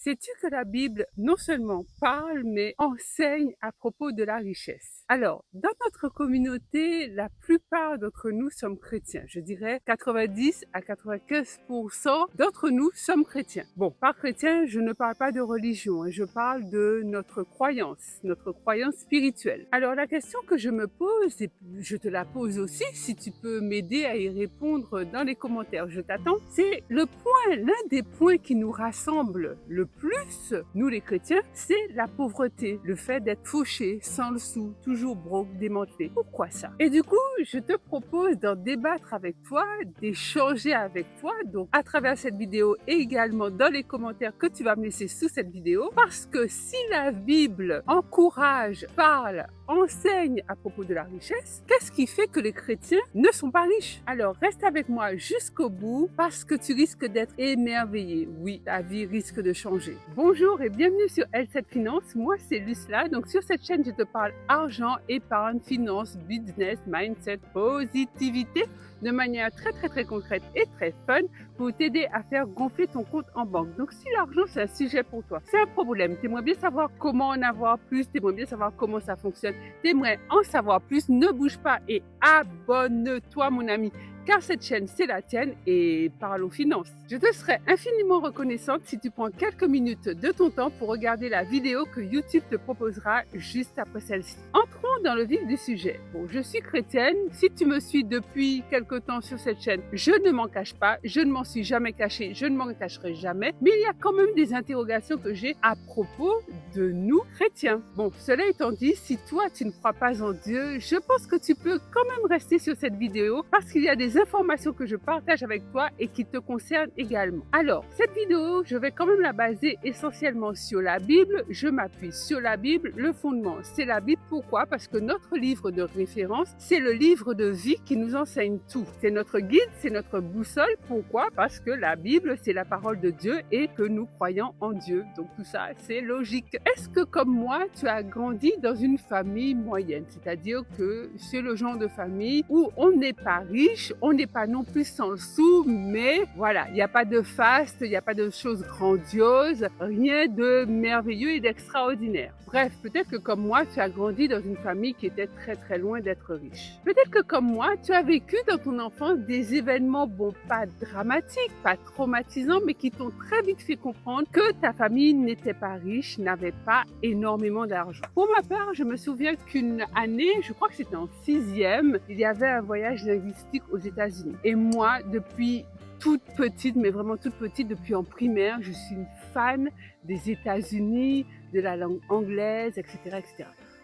Sais-tu que la Bible non seulement parle, mais enseigne à propos de la richesse? Alors, dans notre communauté, la plupart d'entre nous sommes chrétiens. Je dirais 90 à 95% d'entre nous sommes chrétiens. Bon, par chrétien, je ne parle pas de religion, je parle de notre croyance spirituelle. Alors, la question que je me pose, et je te la pose aussi, si tu peux m'aider à y répondre dans les commentaires, je t'attends, c'est l'un des points qui nous rassemble le plus, nous les chrétiens, c'est la pauvreté, le fait d'être fauché, sans le sou, toujours broke, démantelé. Pourquoi ça? Et du coup, je te propose d'en débattre avec toi, d'échanger avec toi, donc à travers cette vidéo et également dans les commentaires que tu vas me laisser sous cette vidéo, parce que si la Bible encourage, parle, enseigne à propos de la richesse, qu'est-ce qui fait que les chrétiens ne sont pas riches? Alors, reste avec moi jusqu'au bout parce que tu risques d'être émerveillé. Oui, ta vie risque de changer. Bonjour et bienvenue sur L7 Finance. Moi, c'est Lucela. Donc, sur cette chaîne, je te parle argent, épargne, finance, business, mindset, positivité de manière très concrète et très fun pour t'aider à faire gonfler ton compte en banque. Donc, si l'argent, c'est un sujet pour toi, c'est un problème, t'aimerais bien savoir comment en avoir plus, t'aimerais bien savoir comment ça fonctionne, t'aimerais en savoir plus, ne bouge pas et abonne-toi, mon ami, car cette chaîne, c'est la tienne et parle aux finances. Je te serais infiniment reconnaissante si tu prends quelques minutes de ton temps pour regarder la vidéo que YouTube te proposera juste après celle-ci. Entrons dans le vif du sujet. Bon, je suis chrétienne. Si tu me suis depuis quelque temps sur cette chaîne, je ne m'en cache pas. Je ne m'en suis jamais cachée. Je ne m'en cacherai jamais. Mais il y a quand même des interrogations que j'ai à propos de nous chrétiens. Bon, cela étant dit, si toi, tu ne crois pas en Dieu, je pense que tu peux quand même rester sur cette vidéo parce qu'il y a des informations que je partage avec toi et qui te concernent également. Alors, cette vidéo, je vais quand même la baser essentiellement sur la Bible. Je m'appuie sur la Bible. Le fondement, c'est la Bible. Pourquoi? Parce que notre livre de référence, c'est le livre de vie qui nous enseigne tout. C'est notre guide, c'est notre boussole. Pourquoi? Parce que la Bible, c'est la parole de Dieu et que nous croyons en Dieu. Donc tout ça, c'est logique. Est-ce que comme moi, tu as grandi dans une famille moyenne? C'est-à-dire que c'est le genre de famille où on n'est pas riche, on n'est pas non plus sans le sou, mais voilà, il n'y a pas de faste, il n'y a pas de choses grandioses, rien de merveilleux et d'extraordinaire. Bref, peut-être que comme moi, tu as grandi dans une famille qui était très loin d'être riche. Peut-être que comme moi, tu as vécu dans ton enfance des événements, bon, pas dramatiques, pas traumatisants, mais qui t'ont très vite fait comprendre que ta famille n'était pas riche, n'avait pas énormément d'argent. Pour ma part, je me souviens qu'une année, je crois que c'était en 6e, il y avait un voyage linguistique aux États-Unis. Et moi, depuis toute petite, mais vraiment toute petite, depuis en primaire, je suis une fan des États-Unis, de la langue anglaise, etc.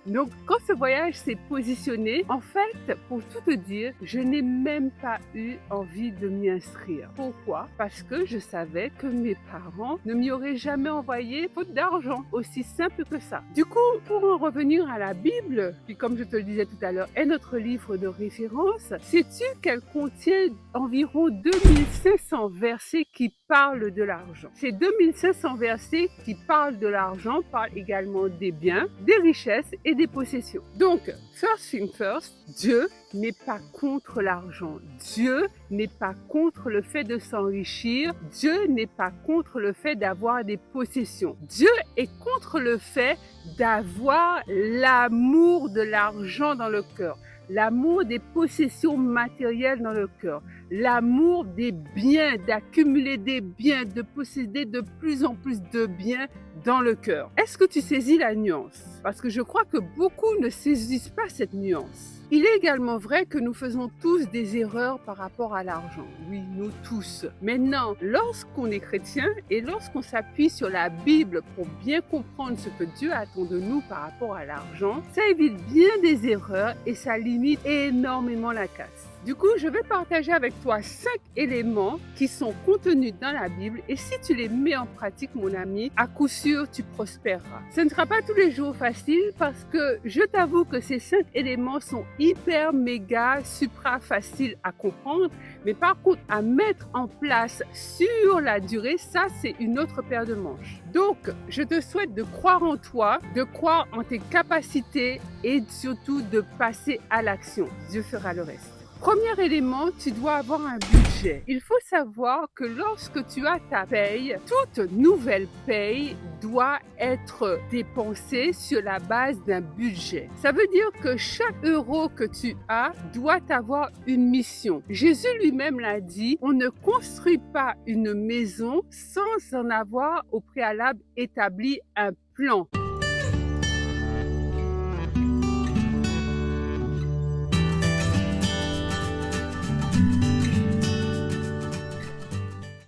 Donc, quand ce voyage s'est positionné, en fait, pour tout te dire, je n'ai même pas eu envie de m'y inscrire. Pourquoi? Parce que je savais que mes parents ne m'y auraient jamais envoyé faute d'argent. Aussi simple que ça. Du coup, pour en revenir à la Bible, qui, comme je te le disais tout à l'heure, est notre livre de référence, sais-tu qu'elle contient environ 2500 versets qui parlent de l'argent? Ces 2500 versets qui parlent de l'argent parlent également des biens, des richesses et des possessions. Donc, first thing first, Dieu n'est pas contre l'argent. Dieu n'est pas contre le fait de s'enrichir. Dieu n'est pas contre le fait d'avoir des possessions. Dieu est contre le fait d'avoir l'amour de l'argent dans le cœur, l'amour des possessions matérielles dans le cœur, l'amour des biens, d'accumuler des biens, de posséder de plus en plus de biens dans le cœur. Est-ce que tu saisis la nuance? Parce que je crois que beaucoup ne saisissent pas cette nuance. Il est également vrai que nous faisons tous des erreurs par rapport à l'argent. Oui, nous tous. Maintenant, lorsqu'on est chrétien et lorsqu'on s'appuie sur la Bible pour bien comprendre ce que Dieu attend de nous par rapport à l'argent, ça évite bien des erreurs et ça limite énormément la casse. Du coup, je vais partager avec toi 5 éléments qui sont contenus dans la Bible et si tu les mets en pratique, mon ami, à coup sûr, tu prospéreras. Ce ne sera pas tous les jours facile parce que je t'avoue que ces 5 éléments sont hyper, méga, supra faciles à comprendre, mais par contre, à mettre en place sur la durée, ça, c'est une autre paire de manches. Donc, je te souhaite de croire en toi, de croire en tes capacités et surtout de passer à l'action. Dieu fera le reste. Premier élément, tu dois avoir un budget. Il faut savoir que lorsque tu as ta paye, toute nouvelle paye doit être dépensée sur la base d'un budget. Ça veut dire que chaque euro que tu as doit avoir une mission. Jésus lui-même l'a dit, on ne construit pas une maison sans en avoir au préalable établi un plan.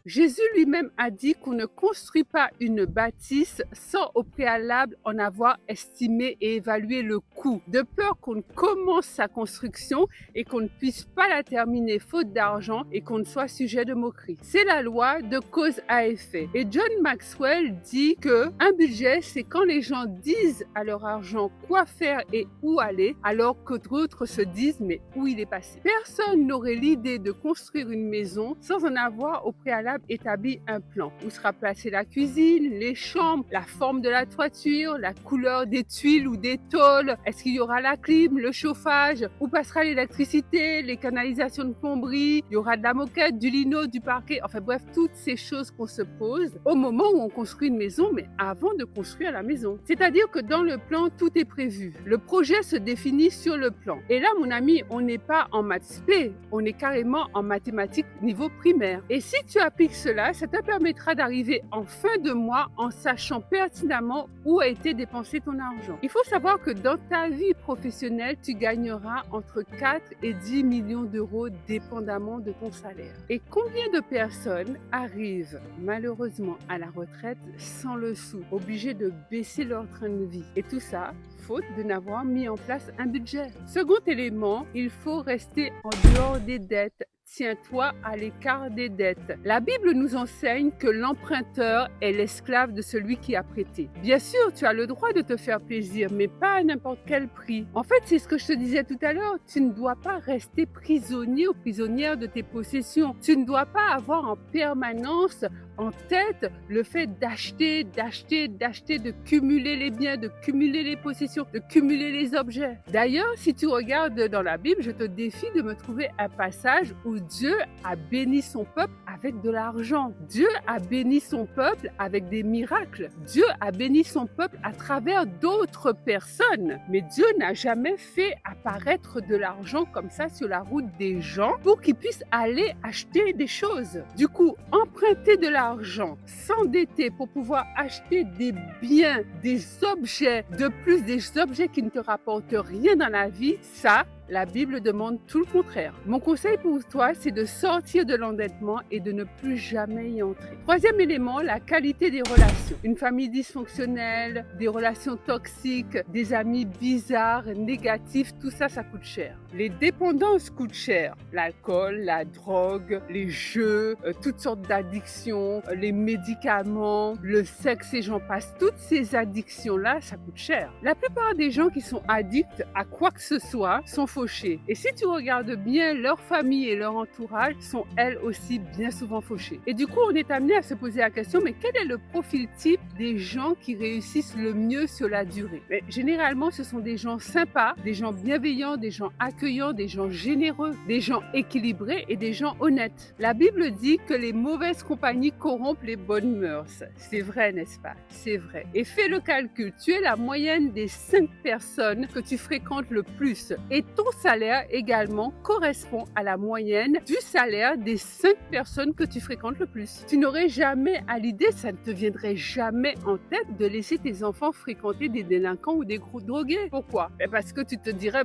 Jésus lui-même a dit qu'on ne construit pas une bâtisse sans au préalable en avoir estimé et évalué le coût, de peur qu'on commence sa construction et qu'on ne puisse pas la terminer faute d'argent et qu'on ne soit sujet de moquerie. C'est la loi de cause à effet. Et John Maxwell dit que un budget, c'est quand les gens disent à leur argent quoi faire et où aller, alors que d'autres se disent mais où il est passé. Personne n'aurait l'idée de construire une maison sans en avoir au préalable établi un plan. Où sera placée la cuisine, les chambres, la forme de la toiture, la couleur des tuiles ou des tôles, est-ce qu'il y aura la clim, le chauffage, où passera l'électricité, les canalisations de plomberie, il y aura de la moquette, du lino, du parquet, enfin bref, toutes ces choses qu'on se pose au moment où on construit une maison, mais avant de construire la maison. C'est-à-dire que dans le plan, tout est prévu. Le projet se définit sur le plan. Et là, mon ami, on n'est pas en maths spé, on est carrément en mathématiques niveau primaire. Et si tu appliques cela, ça te permettra d'arriver en fin de mois en sachant pertinemment où a été dépensé ton argent. Il faut savoir que dans ta vie professionnelle, tu gagneras entre 4 et 10 millions d'euros dépendamment de ton salaire. Et combien de personnes arrivent malheureusement à la retraite sans le sou, obligées de baisser leur train de vie? Et tout ça, faute de n'avoir mis en place un budget. Second élément, il faut rester en dehors des dettes. Tiens-toi à l'écart des dettes. La Bible nous enseigne que l'emprunteur est l'esclave de celui qui a prêté. Bien sûr, tu as le droit de te faire plaisir, mais pas à n'importe quel prix. En fait, c'est ce que je te disais tout à l'heure. Tu ne dois pas rester prisonnier ou prisonnière de tes possessions. Tu ne dois pas avoir en permanence en tête le fait d'acheter, de cumuler les biens, de cumuler les possessions, de cumuler les objets. D'ailleurs, si tu regardes dans la Bible, je te défie de me trouver un passage où Dieu a béni son peuple avec de l'argent. Dieu a béni son peuple avec des miracles. Dieu a béni son peuple à travers d'autres personnes. Mais Dieu n'a jamais fait apparaître de l'argent comme ça sur la route des gens pour qu'ils puissent aller acheter des choses. Du coup, emprunter de l'argent, s'endetter pour pouvoir acheter des biens, des objets, de plus des objets qui ne te rapportent rien dans la vie, ça, la Bible demande tout le contraire. Mon conseil pour toi, c'est de sortir de l'endettement et de ne plus jamais y entrer. Troisième élément, la qualité des relations. Une famille dysfonctionnelle, des relations toxiques, des amis bizarres, négatifs, tout ça, ça coûte cher. Les dépendances coûtent cher. L'alcool, la drogue, les jeux, toutes sortes d'addictions, les médicaments, le sexe et j'en passe. Toutes ces addictions-là, ça coûte cher. La plupart des gens qui sont addicts à quoi que ce soit sont fauchés. Et si tu regardes bien, leur famille et leur entourage sont elles aussi bien souvent fauchés. Et du coup, on est amené à se poser la question, mais quel est le profil type des gens qui réussissent le mieux sur la durée? Mais généralement, ce sont des gens sympas, des gens bienveillants, des gens accueillants, des gens généreux, des gens équilibrés et des gens honnêtes. La Bible dit que les mauvaises compagnies corrompent les bonnes mœurs. C'est vrai, n'est-ce pas? C'est vrai. Et fais le calcul. Tu es la moyenne des 5 personnes que tu fréquentes le plus. Et ton salaire également correspond à la moyenne du salaire des 5 personnes que tu fréquentes le plus. Tu n'aurais jamais à l'idée, ça ne te viendrait jamais en tête de laisser tes enfants fréquenter des délinquants ou des gros drogués. Pourquoi? Parce que tu te dirais,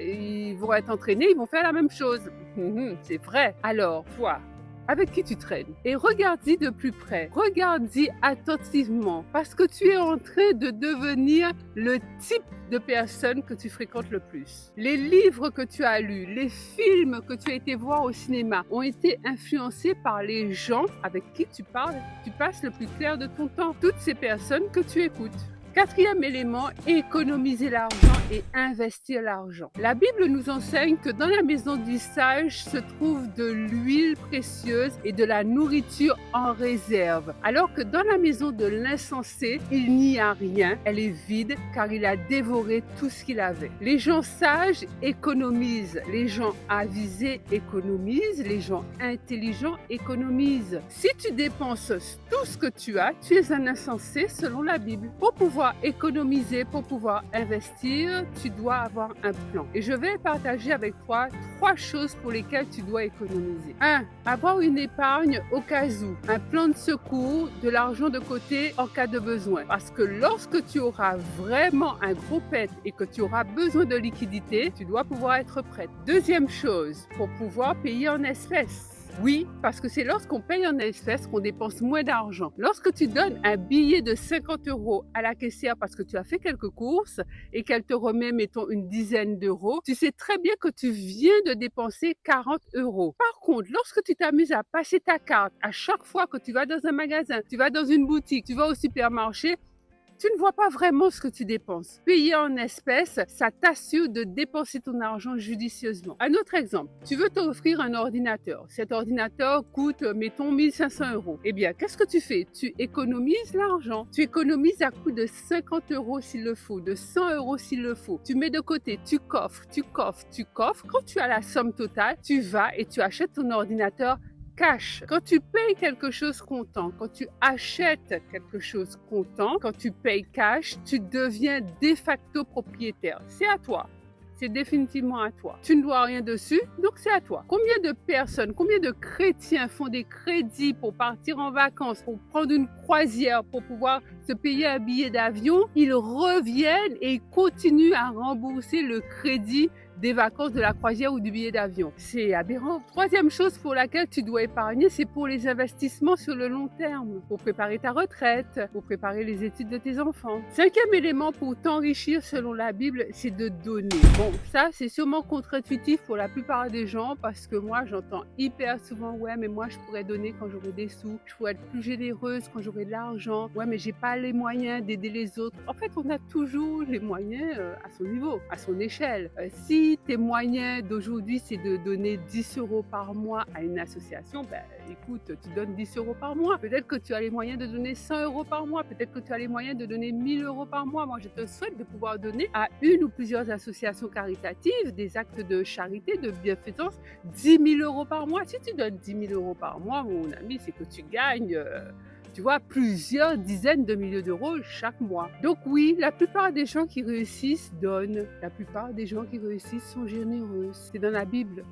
ils vont être entraînés, ils vont faire la même chose. C'est vrai. Alors, toi, avec qui tu traînes? Et regarde-y de plus près, regarde-y attentivement, parce que tu es en train de devenir le type de personne que tu fréquentes le plus. Les livres que tu as lus, les films que tu as été voir au cinéma ont été influencés par les gens avec qui tu parles, tu passes le plus clair de ton temps. Toutes ces personnes que tu écoutes. Quatrième élément, économiser l'argent et investir l'argent. La Bible nous enseigne que dans la maison du sage se trouve de l'huile précieuse et de la nourriture en réserve, alors que dans la maison de l'insensé, il n'y a rien, elle est vide car il a dévoré tout ce qu'il avait. Les gens sages économisent, les gens avisés économisent, les gens intelligents économisent. Si tu dépenses tout ce que tu as, tu es un insensé selon la Bible. Pour pouvoir économiser, pour pouvoir investir, tu dois avoir un plan. Et je vais partager avec toi 3 choses pour lesquelles tu dois économiser. 1. Avoir une épargne au cas où, un plan de secours, de l'argent de côté en cas de besoin. Parce que lorsque tu auras vraiment un gros pet et que tu auras besoin de liquidité, tu dois pouvoir être prête. Deuxième chose, pour pouvoir payer en espèces. Oui, parce que c'est lorsqu'on paye en espèces qu'on dépense moins d'argent. Lorsque tu donnes un billet de 50 € à la caissière parce que tu as fait quelques courses et qu'elle te remet, mettons, une dizaine d'euros, tu sais très bien que tu viens de dépenser 40 €. Par contre, lorsque tu t'amuses à passer ta carte à chaque fois que tu vas dans un magasin, tu vas dans une boutique, tu vas au supermarché, tu ne vois pas vraiment ce que tu dépenses. Payer en espèces, ça t'assure de dépenser ton argent judicieusement. Un autre exemple, tu veux t'offrir un ordinateur. Cet ordinateur coûte, mettons, 1500 €. Eh bien, qu'est-ce que tu fais? Tu économises l'argent. Tu économises à coût de 50 € s'il le faut, de 100 € s'il le faut. Tu mets de côté, tu coffres, tu coffres, tu coffres. Quand tu as la somme totale, tu vas et tu achètes ton ordinateur cash. Quand tu payes quelque chose comptant, quand tu achètes quelque chose comptant, quand tu payes cash, tu deviens de facto propriétaire. C'est à toi. C'est définitivement à toi. Tu ne dois rien dessus, donc c'est à toi. Combien de personnes, combien de chrétiens font des crédits pour partir en vacances, pour prendre une croisière, pour pouvoir se payer un billet d'avion? Ils reviennent et ils continuent à rembourser le crédit des vacances, de la croisière ou du billet d'avion. C'est aberrant. Troisième chose pour laquelle tu dois épargner, c'est pour les investissements sur le long terme, pour préparer ta retraite, pour préparer les études de tes enfants. Cinquième élément pour t'enrichir selon la Bible, c'est de donner. Bon, ça c'est sûrement contre-intuitif pour la plupart des gens parce que moi j'entends hyper souvent ouais mais moi je pourrais donner quand j'aurai des sous, je pourrais être plus généreuse quand j'aurai de l'argent, ouais mais j'ai pas les moyens d'aider les autres. En fait on a toujours les moyens à son niveau, à son échelle. Si tes moyens d'aujourd'hui, c'est de donner 10 € par mois à une association, ben écoute, tu donnes 10 € par mois. Peut-être que tu as les moyens de donner 100 € par mois. Peut-être que tu as les moyens de donner 1000 € par mois. Moi, je te souhaite de pouvoir donner à une ou plusieurs associations caritatives des actes de charité, de bienfaisance, 10 000 € par mois. Si tu donnes 10 000 € par mois, mon ami, c'est que tu gagnes tu vois, plusieurs dizaines de milliers d'euros chaque mois. Donc oui, la plupart des gens qui réussissent donnent. La plupart des gens qui réussissent sont généreux. C'est dans la Bible.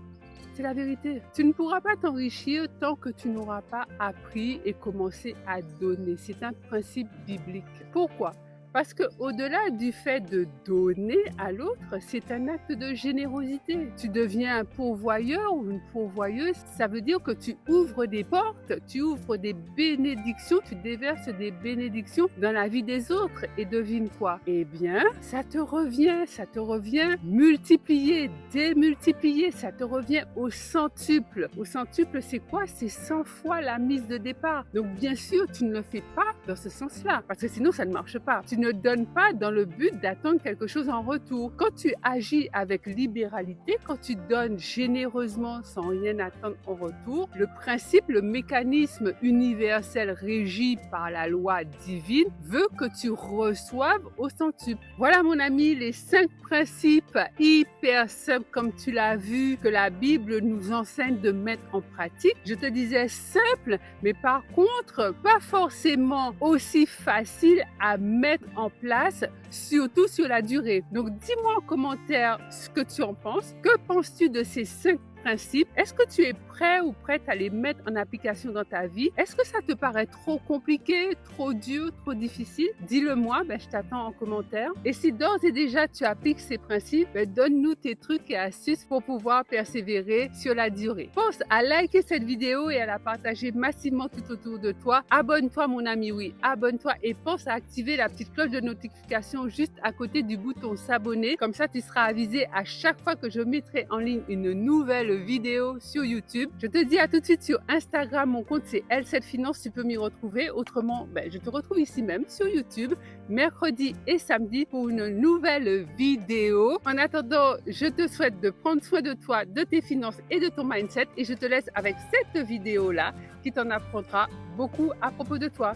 C'est la vérité. Tu ne pourras pas t'enrichir tant que tu n'auras pas appris et commencé à donner. C'est un principe biblique. Pourquoi? Parce que au-delà du fait de donner à l'autre, c'est un acte de générosité. Tu deviens un pourvoyeur ou une pourvoyeuse, ça veut dire que tu ouvres des portes, tu ouvres des bénédictions, tu déverses des bénédictions dans la vie des autres. Et devine quoi? Eh bien, ça te revient multiplié, démultiplié, ça te revient au centuple. Au centuple, c'est quoi? C'est 100 fois la mise de départ. Donc bien sûr, tu ne le fais pas dans ce sens-là, parce que sinon ça ne marche pas. Tu ne donnes pas dans le but d'attendre quelque chose en retour. Quand tu agis avec libéralité, quand tu donnes généreusement sans rien attendre en retour, le principe, le mécanisme universel régi par la loi divine veut que tu reçoives au centuple. Voilà mon ami, les 5 principes hyper simples comme tu l'as vu que la Bible nous enseigne de mettre en pratique. Je te disais simple, mais par contre pas forcément aussi facile à mettre en place, surtout sur la durée. Donc dis-moi en commentaire ce que tu en penses. Que penses-tu de ces 5 principes? Est-ce que tu es prêt ou prête à les mettre en application dans ta vie? Est-ce que ça te paraît trop compliqué, trop dur, trop difficile? Dis-le moi, je t'attends en commentaire. Et si d'ores et déjà tu appliques ces principes, donne-nous tes trucs et astuces pour pouvoir persévérer sur la durée. Pense à liker cette vidéo et à la partager massivement tout autour de toi. Abonne-toi mon ami, oui, abonne-toi et pense à activer la petite cloche de notification juste à côté du bouton s'abonner. Comme ça, tu seras avisé à chaque fois que je mettrai en ligne une nouvelle vidéos sur YouTube. Je te dis à tout de suite sur Instagram, mon compte c'est L7 Finance, tu peux m'y retrouver. Autrement, je te retrouve ici même sur YouTube, mercredi et samedi pour une nouvelle vidéo. En attendant, je te souhaite de prendre soin de toi, de tes finances et de ton mindset et je te laisse avec cette vidéo-là qui t'en apprendra beaucoup à propos de toi.